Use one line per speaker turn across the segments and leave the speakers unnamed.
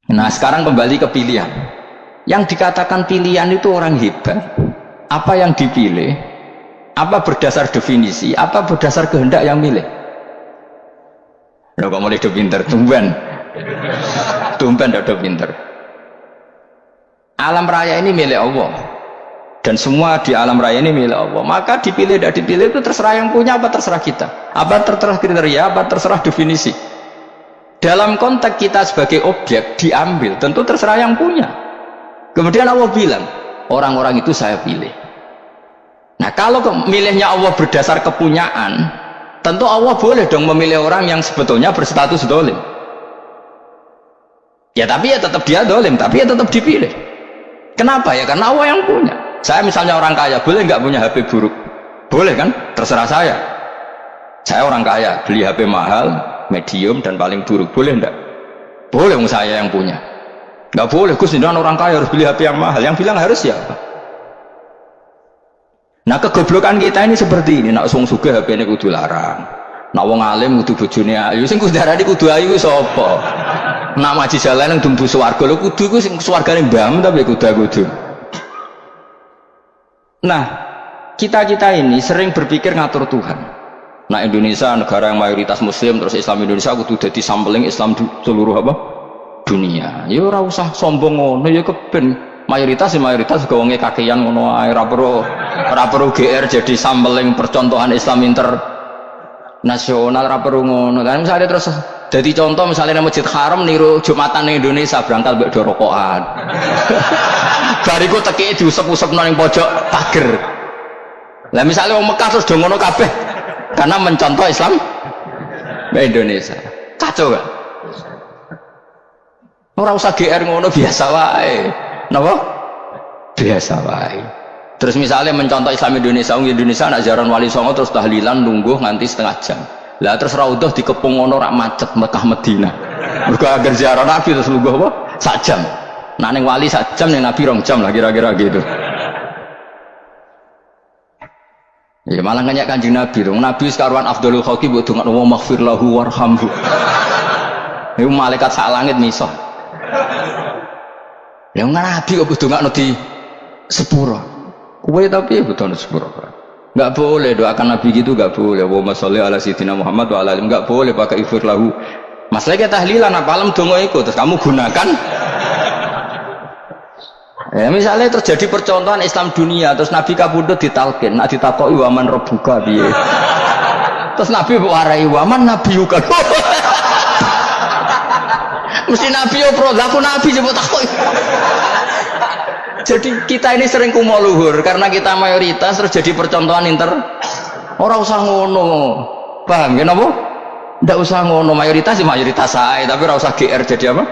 Nah sekarang kembali ke pilihan. Yang dikatakan pilihan itu orang hebat. Apa yang dipilih? Apa berdasar definisi? Apa berdasar kehendak yang milih? Loh kok mulai do pinter? Tumben do pinter. Alam raya ini milik Allah. Dan semua di alam raya ini milik Allah. Maka dipilih tidak dipilih itu terserah yang punya apa terserah kita. Apa terserah kriteria, apa terserah definisi. Dalam konteks kita sebagai objek diambil, tentu terserah yang punya. Kemudian Allah bilang, orang-orang itu saya pilih. Nah kalau milihnya Allah berdasar kepunyaan, tentu Allah boleh dong memilih orang yang sebetulnya berstatus dolim. Ya tapi ya tetap dia dolim, tapi ya tetap dipilih. Kenapa ya? Karena Allah yang punya. Saya misalnya orang kaya, boleh nggak punya HP buruk? Boleh kan? Terserah saya. Saya orang kaya, beli HP mahal, medium dan paling buruk. Boleh enggak? Boleh, saya yang punya. Nggak boleh, Gus, orang kaya harus beli HP yang mahal. Yang bilang harus siapa? Nah kegoblokan kita ini seperti ini. Nak wong sugih HP ini kudu larang. Nak wong alim kudu bojone ayu. Sing kudu darani kudu ayu sapa? Nak maji jalan yang dumbu swarga lho kudu iku sing swargane mbam tapi kudu. Nah, kita ini sering berpikir ngatur Tuhan. Nah, Indonesia negara yang mayoritas muslim terus Islam Indonesia kudu dadi sampling Islam seluruh apa? Dunia. Ya ora usah sombong ngono ya keben. Mayoritas juga wonge kakean ngono ae ora perlu GR jadi sampling percontohan Islam internasional ora perlu ngono. Kan misalnya terus jadi contoh misalnya Masjid Haram niru Jumatan ning Indonesia berangkat mbek do rokokan. Bariku teki diusep-usep nang pojok pager. Lah misalnya wong Mekah terus do ngono kabeh karena mencontoh Islam Indonesia. Kacau kan? Ora usah GR ngono biasa wae. Napa? Biasa wae. Terus misalnya mencontoh Islam Indonesia, Indonesia nak jaran Wali Songo terus tahlilan nunggu nganti setengah jam. Lah terus raudhah dikepung ngono rak macet Mekah Madinah. Mergo agar ziarah Nabi terus lungguh apa? Sak jam. Nah ning wali sak jam ning Nabi 2 jam lah kira-kira gitu. Ya malah nanya Kanjeng Nabi dong. Nabi sekaruan Afdhalul Khalqi mbok dongakno wa maghfir lahu warhamhu. Iku malaikat sak langit miso. Ya Nabi kok dongakno di sepuro. Kowe tapi betul sepuro. Enggak boleh doakan Nabi gitu, enggak boleh. Allahumma sholli ala sayyidina Muhammad wa ala alihi, enggak boleh pakai ighfir lahu. Masalahnya tahlilan apa alam donga iku terus kamu gunakan. Ya misalnya terjadi percontohan Islam dunia terus Nabi kabudut ditalkin, nak ditakoki waman rabbuka piye. Terus Nabi warai waman nabiyuka. Mesti Nabi yo pro, aku Nabi coba takoki. Jadi kita ini sering kumo luhur karena kita mayoritas terus jadi percontohan orang usah ngono. Paham ya napa? Ndak usah ngono, mayoritas ya mayoritas saya, tapi ora usah GR jadi apa?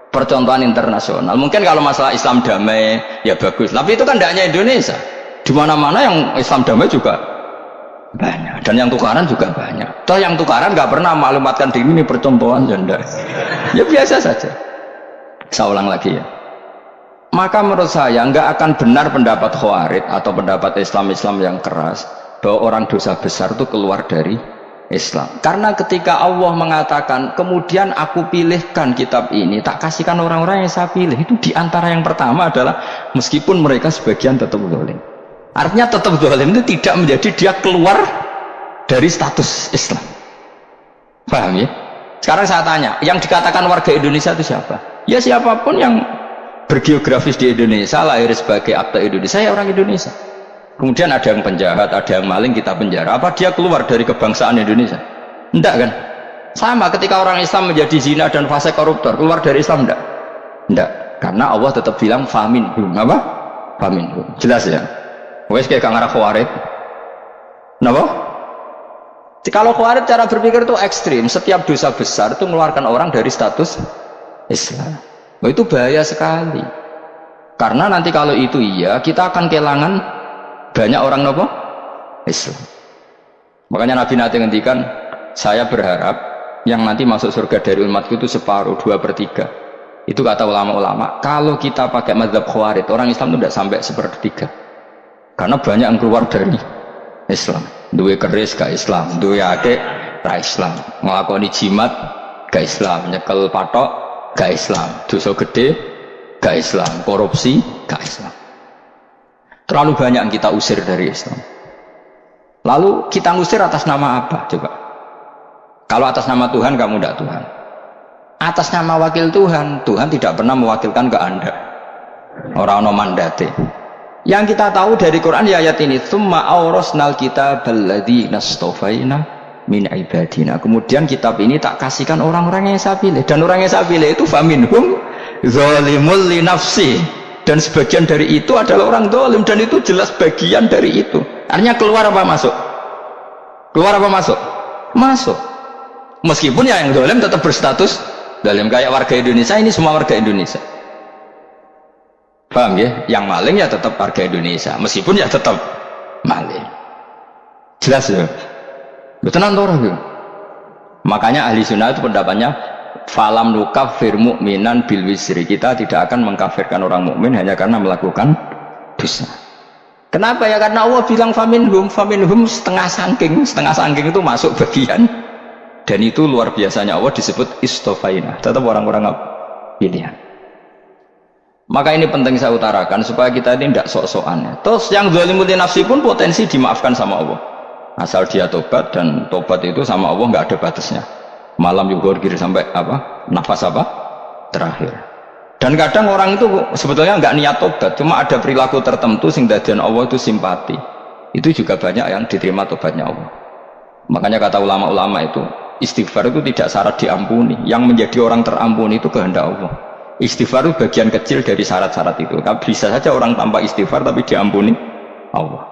Percontohan internasional. Mungkin kalau masalah Islam damai ya bagus, tapi itu kan tidak hanya Indonesia. Di mana-mana yang Islam damai juga banyak dan yang tukaran juga banyak. Toh yang tukaran nggak pernah maklumatkan diri ini percontohan janda. Ya biasa saja. Saya ulang lagi ya. Maka menurut saya nggak akan benar pendapat Khawarij atau pendapat Islam yang keras bahwa orang dosa besar itu keluar dari Islam. Karena ketika Allah mengatakan kemudian aku pilihkan kitab ini tak kasihkan orang-orang yang saya pilih, itu diantara yang pertama adalah meskipun mereka sebagian tetap zalim. Artinya tetap zalim itu tidak menjadi dia keluar dari status Islam. Paham ya? Sekarang saya tanya, yang dikatakan warga Indonesia itu siapa? Ya siapapun yang bergeografis di Indonesia, lahir sebagai akta Indonesia, ya orang Indonesia. Kemudian ada yang penjahat, ada yang maling, kita penjara. Apa dia keluar dari kebangsaan Indonesia? Enggak kan? Sama ketika orang Islam menjadi zina dan fase koruptor, keluar dari Islam enggak? Enggak. Karena Allah tetap bilang faminhum. Apa? Faminhum. Jelas ya? Wes kayak ngarah Khawarij. Kenapa? Kalau Khawarij cara berpikir itu ekstrim. Setiap dosa besar itu mengeluarkan orang dari status Islam. Oh, itu bahaya sekali. Karena nanti kalau itu iya, kita akan kehilangan banyak orang nopo Islam. Makanya Nabi nanti ngendikan, saya berharap yang nanti masuk surga dari umatku itu separuh, 2/3. Itu kata ulama-ulama. Kalau kita pakai mazhab Khawarij, orang Islam itu tidak sampai 1/3. Karena banyak yang keluar dari Islam. Duwe keris gak Islam, duwe akeh ra Islam, nglakoni jimat gak Islam, nyekel patok gak Islam, dosa gede gak Islam, korupsi gak Islam. Terlalu banyak yang kita usir dari Islam. Lalu kita ngusir atas nama apa? Coba. Kalau atas nama Tuhan kamu tidak Tuhan. Atas nama wakil Tuhan, Tuhan tidak pernah mewakilkan ke Anda. Orang-orang mandate. Yang kita tahu dari Quran ya ayat ini, tsumma awrasnal kitabal ladzina istafaina min ibadina. Kemudian kitab ini tak kasihkan orang-orang yang saya pilih, dan orang yang saya pilih itu faminhum zalimul li nafsi, dan sebagian dari itu adalah orang zalim, dan itu jelas bagian dari itu. Artinya keluar apa masuk? Keluar apa masuk? Masuk. Meskipun ya yang zalim tetap berstatus zalim, kayak warga Indonesia, ini semua warga Indonesia. Paham ya? Yang maling ya tetap warga Indonesia, meskipun ya tetap maling. Jelas ya? Betul orang ya? Makanya ahli sunnah itu pendapatnya falam nukafir mu'minan bil wisri, kita tidak akan mengkafirkan orang mukmin hanya karena melakukan dosa. Kenapa ya? Karena Allah bilang faminhum setengah sangking itu masuk bagian, dan itu luar biasanya Allah disebut istofaina, tetap orang-orang pilihan. Maka ini penting saya utarakan supaya kita ini tidak sok-sokan. Terus yang zalimul li nafsi pun potensi dimaafkan sama Allah, asal dia tobat, dan tobat itu sama Allah nggak ada batasnya. Malam yughorgir sampai apa? Nafas apa? Terakhir. Dan kadang orang itu sebetulnya nggak niat tobat, cuma ada perilaku tertentu sehingga dadian Allah itu simpati. Itu juga banyak yang diterima tobatnya Allah. Makanya kata ulama-ulama itu, istighfar itu tidak syarat diampuni. Yang menjadi orang terampuni itu kehendak Allah. Istighfar itu bagian kecil dari syarat-syarat itu. Bisa saja orang tanpa istighfar tapi diampuni Allah.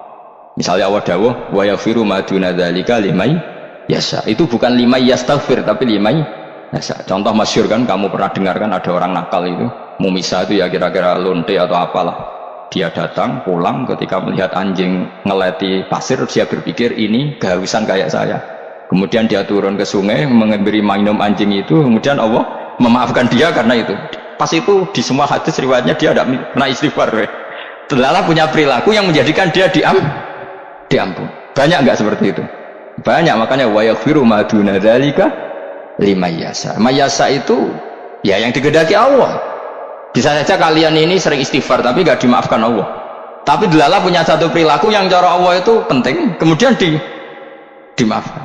Misalnya Allah dawuh wa yaghfiru ma duna dzalika liman yasha. Itu bukan liman yastaghfir tapi liman yasha. Contoh masyhur kan, kamu pernah dengarkan ada orang nakal itu, mumisa itu ya kira-kira lonte atau apalah. Dia datang pulang ketika melihat anjing ngeleti pasir, dia berpikir ini kehausan kayak saya. Kemudian dia turun ke sungai memberi minum anjing itu, kemudian Allah memaafkan dia karena itu. Pas itu di semua hadis riwayatnya dia tidak pernah istighfar. Terlalu punya perilaku yang menjadikan dia diampun. Banyak nggak seperti itu? Banyak. Makanya wa yaghfiru ma duna dzalika liman yasha. Mayasa itu ya yang digedaki Allah. Bisa saja kalian ini sering istighfar tapi nggak dimaafkan Allah. Tapi delala punya satu perilaku yang cara Allah itu penting, kemudian dimaafkan.